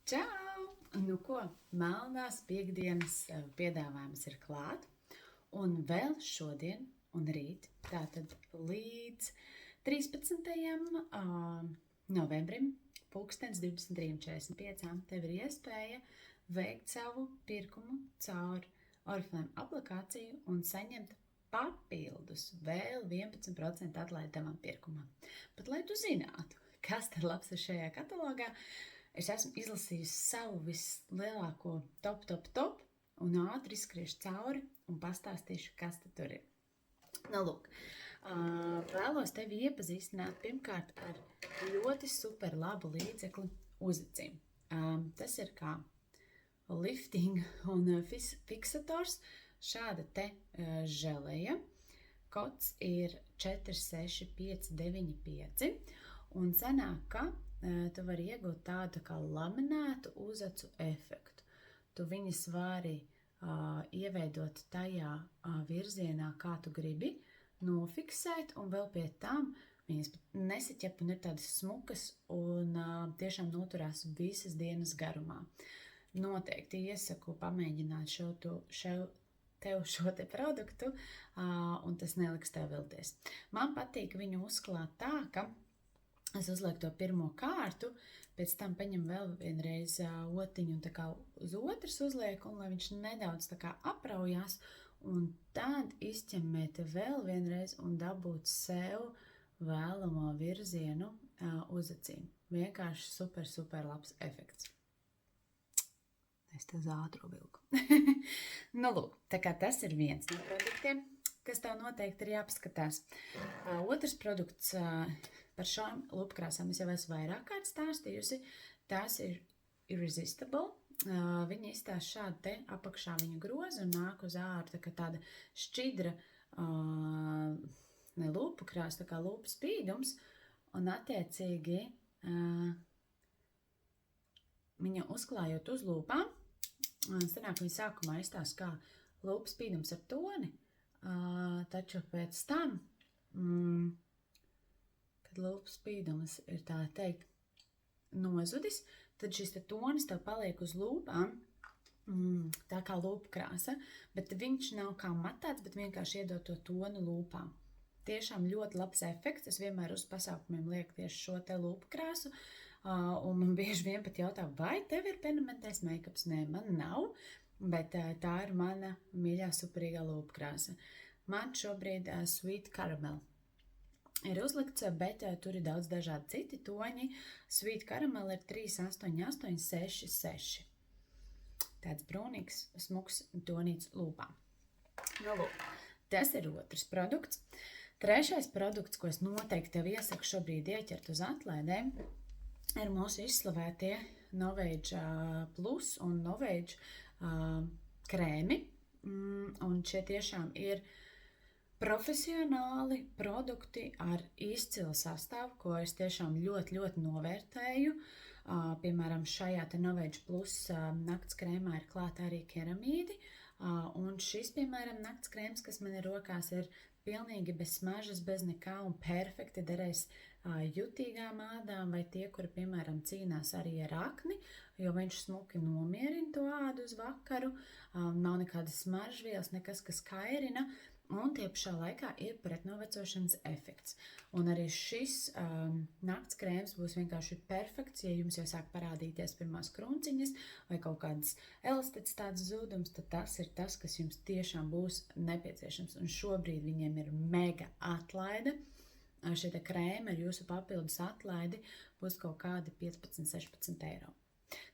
Čau! Nu ko, melnās piekdienas piedāvājums ir klāt, un vēl šodien un rīt, tātad līdz 13. novembrim, 23:45, tev ir iespēja veikt savu pirkumu caur Oriflame aplikāciju un saņemt papildus vēl 11% atlaidi tavam pirkumam. Bet, lai tu zinātu, kas tad labs ir šajā katalogā, es esmu izlasījusi savu vislielāko top un ātri izskriešu cauri un pastāstīšu, kas tad tur ir. Nu, lūk, vēlos tevi iepazīstināt pirmkārt ar ļoti super labu līdzekli uzacīm. Tas ir kā lifting un fiksators, šāda te želeja. Kods ir 46595 un sanāk, ka tu vari iegūt tādu kā laminētu uzacu efektu. Tu viņas vari ieveidot tajā virzienā, kā tu gribi, nofiksēt, un vēl pie tam viņas nesaķep un ir tādas smukas un tiešām noturās visas dienas garumā. Noteikti iesaku pamēģināt tev šo te produktu, un tas neliks tev vilties. Man patīk viņu uzklāt tā, ka es uzlieku to pirmo kārtu, pēc tam paņem vēl vienreiz otiņu un tā kā uz otras uzlieku, un lai viņš nedaudz tā kā apraujās, un tad izķemmēt vēl vienreiz un dabūt sev vēlamo virzienu uz acīm. Vienkārši super labs efekts. Es tev ātru vilku. Nu, lūk, tā kā tas ir viens no produktiem, kas tev noteikti ir jāpaskatās. Otrs produkts par šām lupkrāsām es jau esmu vairāk kārt stāstījusi. Tās ir Irresistible. Viņa izstāsta šādu te apakšā viņa grozu un nāk uz āru tā kā tāda šķidra lupu krāsa, tā kā lupu spīdums. Un attiecīgi viņa uzklājot uz lūpām, sanāk, viņa sākumā izstāsta kā lupu spīdums ar toni, taču pēc tam, kad lupu spīdums ir tā teikt nozudis, tad šis te tonis tev paliek uz lūpām, tā kā lupu krāsa, bet viņš nav kā matāts, bet vienkārši iedod to tonu lūpām. Tiešām ļoti labs efekts, es vienmēr uz pasākumiem lieku tieši šo te lupu krāsu, un man bieži vien pat jautā, vai tev ir permanentais make-ups? Nē, man nav, bet tā ir mana mīļā superīgā lupu krāsa. Man šobrīd Sweet Caramel ir uzlikts, bet tur ir daudz dažādi citi toņi. Sweet Caramel ir 38866. Tāds brūnīgs, smuks tonīts lūpām. Nu, lūk, tas ir otrs produkts. Trešais produkts, ko es noteikti tev iesaku šobrīd ieķert uz atlaidēm, ir mūsu izslavētie Novage Plus un Novage krēmi. Un šie tiešām ir profesionāli produkti ar izcilu sastāvu, ko es tiešām ļoti novērtēju. Piemēram, šajā te Novage Plus nakts krēmā ir klāta arī keramīdi. Un šis, piemēram, nakts krēms, kas man ir rokās, ir pilnīgi bez smaržas, bez nekā un perfekti derēs jutīgām ādām vai tie, kuri, piemēram, cīnās arī ar akni, jo viņš smuki nomierina to ādu uz vakaru, nav nekādas smaržvielas, nekas, kas kairina, un tie pašā laikā ir pretnovecošanas efekts. Un arī šis nakts krēms būs vienkārši perfekts, ja jums jau sāk parādīties pirmās krunciņas vai kaut kādas elasticitātes zudums, tad tas ir tas, kas jums tiešām būs nepieciešams. Un šobrīd viņiem ir mega atlaide. Šie te krēmi ar jūsu papildus atlaidi būs kaut kādi 15–16 eiro.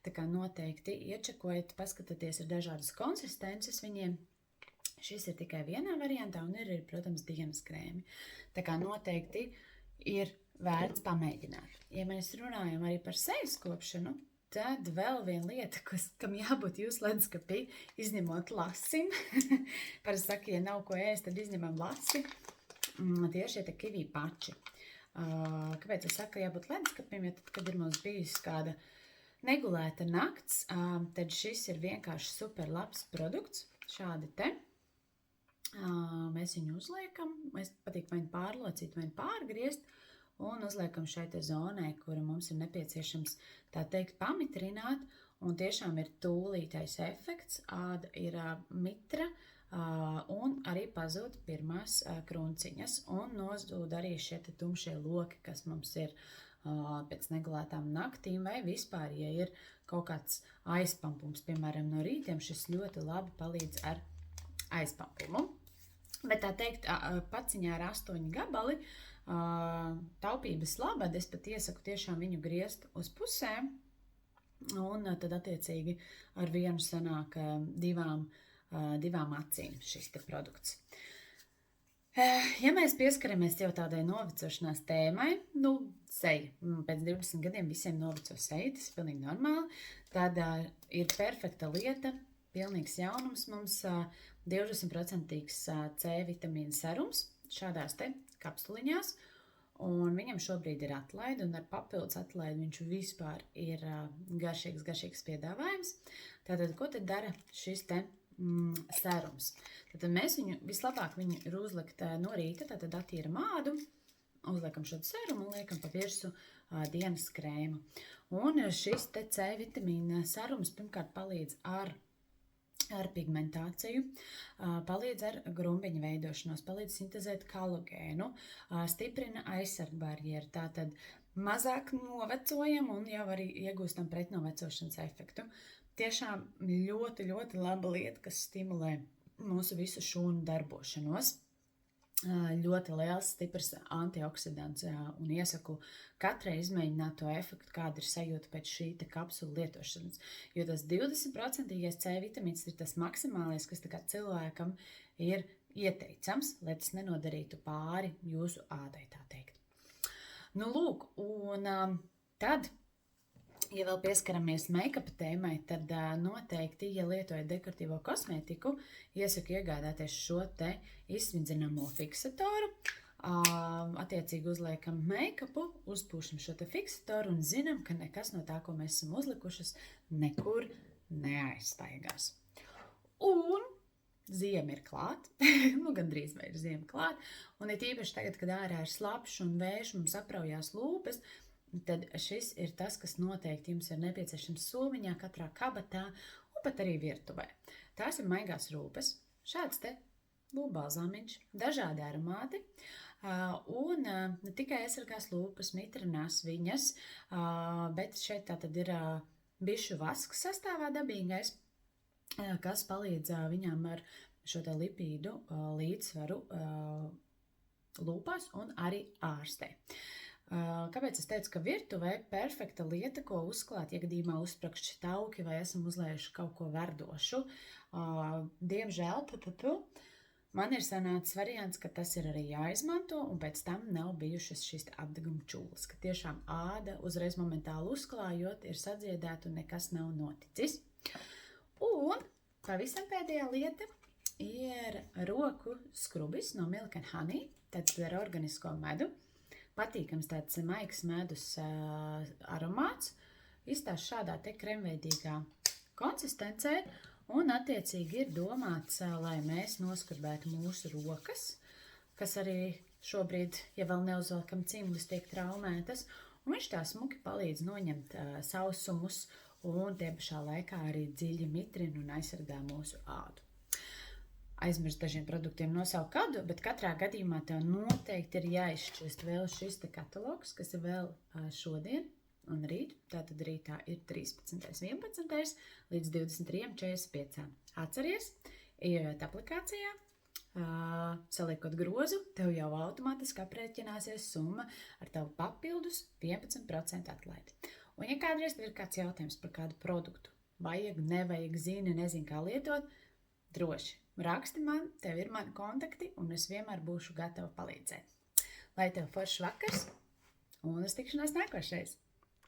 Tā kā noteikti iečekojiet, paskatieties, ir dažādas konsistences viņiem. Šis ir tikai vienā variantā un ir, protams, dienas krēmi. Tā kā noteikti ir vērts pamēģināt. Ja mēs runājam arī par sejas kopšanu, tad vēl viena lieta, kam jābūt jūsu leduskapī, izņemot lasi. Parasti saka, ja nav ko ēst, tad izņemam lasi. Tieši ir kiwi pači. Kāpēc es saku, jābūt leduskapim, jo tad, kad ir mums bijusi kāda negulēta nakts, tad šis ir vienkārši super labs produkts. Šādi te. Mēs viņu uzliekam, mēs patīk vai pārlocīt, vai pārgriezt, un uzliekam šai te zonai, kura mums ir nepieciešams, tā teikt, pamitrināt, un tiešām ir tūlītais efekts, āda ir mitra, un arī pazūd pirmās krunciņas, un nozūd arī šie tumšie loki, kas mums ir pēc negulētām naktīm, vai vispār, ja ir kaut kāds aizpampums, piemēram, no rītiem, šis ļoti labi palīdz ar aizpampumu. Bet tā teikt, paciņā ar 8 gabali, taupības labad, es pat iesaku tiešām viņu griezt uz pusēm, un tad attiecīgi ar vienu sanāk divām acīm šis te produkts. Ja mēs pieskaramies jau tādai novecošanās tēmai, seja, pēc 20 gadiem visiem noveco seja, tas ir pilnīgi normāli, tad ir perfekta lieta, pilnīgs jaunums mums 20% C vitamīna serums šādās te kapsuliņās, un viņam šobrīd ir atlaide, un ar papildus atlaidi viņš vispār ir garšīgs piedāvājums. Tātad, ko tad dara šis te serums? Tad mēs vislabāk viņu ir uzlikt no rīta, tātad attīram ādu, uzliekam šo serumu un liekam pa virsu dienas krēmu. Un šis te C vitamīna serums pirmkārt palīdz ar pigmentāciju, palīdz ar grumbiņu veidošanos, palīdz sintezēt kolagēnu, stiprina aizsargbarjeru, tātad mazāk novecojam un jau arī iegūstam pretnovecošanas efektu. Tiešām ļoti, ļoti laba lieta, kas stimulē mūsu visu šūnu darbošanos. Ļoti liels, stiprs antioksidants, un iesaku katrai izmēģināt to efektu, kāda ir sajūta pēc šī te kapsulu lietošanas. Jo tas 20% C vitamīns ir tas maksimālais, kas tā kā cilvēkam ir ieteicams, lai tas nenodarītu pāri jūsu ādai, tā teikt. Lūk, un tad, ja vēl pieskaramies make-up tēmai, tad noteikti, ja lietojat dekoratīvo kosmētiku, iesaku iegādāties šo te izsvindzinamo fiksatoru. Attiecīgi uzliekam make-upu, uzpūšam šo te fiksatoru un zinām, ka nekas no tā, ko mēs esam uzlikušas, nekur neaizstaigās. Un ziema ir klāt, gandrīz vai ir ziema klāt, un ir tīpaši tagad, kad ārā ir slapšs un vējš, mums apraujās lūpas, tad šis ir tas, kas noteikti jums ir nepieciešams somiņā, katrā kabatā un pat arī virtuvē. Tās ir maigās rūpes, šāds te lūpbalzāmiņš, dažādi aromāti, un ne tikai aizsargās lūpas, mitrinās viņas, bet šeit tātad ir bišu vasks sastāvā dabīgais, kas palīdz viņām ar šo te lipīdu līdzsvaru lūpās un arī ārstē. Kāpēc es teicu, ka virtuvē perfekta lieta, ko uzklāt, ja gadījumā uzsprakšķi tauki vai esam uzlējuši kaut ko verdošu. Diemžēl, man ir sanācis variants, ka tas ir arī jāizmanto, un pēc tam nav bijušas šīs apdeguma čūlas, ka tiešām āda uzreiz momentāli uzklājot ir sadziedēta un nekas nav noticis. Un pavisam pēdējā lieta ir roku skrubis no Milk & Honey, tad ar organisko medu. Patīkams tāds maigs medus aromāts, izstāst šādā te kremveidīgā konsistencē, un attiecīgi ir domāts, lai mēs noskurbētu mūsu rokas, kas arī šobrīd, ja vēl neuzvelkam cimlis, tiek traumētas, un viņš tā smuki palīdz noņemt sausumus, un tie pašā laikā arī dziļi mitrina un aizsargā mūsu ādu. Aizmirst dažiem produktiem nosaukt kādu, bet katrā gadījumā tev noteikti ir jāizšķirst vēl šis te katalogs, kas ir vēl šodien un rīt. Tātad rītā ir 13.11. līdz 23.45. Atceries, ejot aplikācijā, saliekot grozu, tev jau automātiski aprēķināsies summa ar tavu papildus 11% atlaidi. Un ja kādreiz tev ir kāds jautājums par kādu produktu, vajag, nevajag, nezinu kā lietot, droši. Raksti man, tev ir mani kontakti, un es vienmēr būšu gatava palīdzēt. Lai tev foršs vakars, un uz tikšanās nākošreiz!